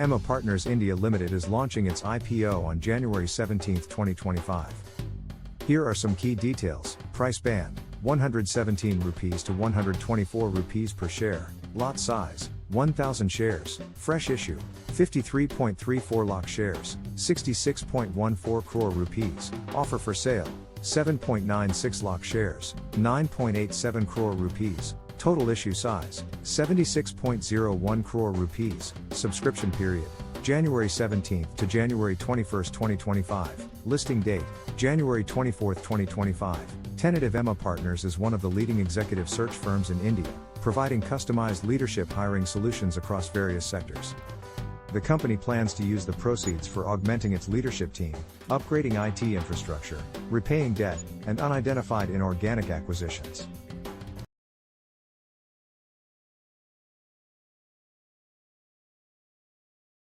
EMA Partners India Ltd is launching its IPO on January 17, 2025. Here are some key details. Price band, 117 rupees to 124 rupees per share. Lot size, 1,000 shares. Fresh issue, 53.34 lakh shares, 66.14 crore rupees. Offer for sale, 7.96 lakh shares, 9.87 crore rupees. Total issue size, 76.01 crore rupees. Subscription period, January 17 to January 21, 2025. Listing date, January 24, 2025. Tentative EMA Partners is one of the leading executive search firms in India, providing customized leadership hiring solutions across various sectors. The company plans to use the proceeds for augmenting its leadership team, upgrading IT infrastructure, repaying debt, and unidentified inorganic acquisitions.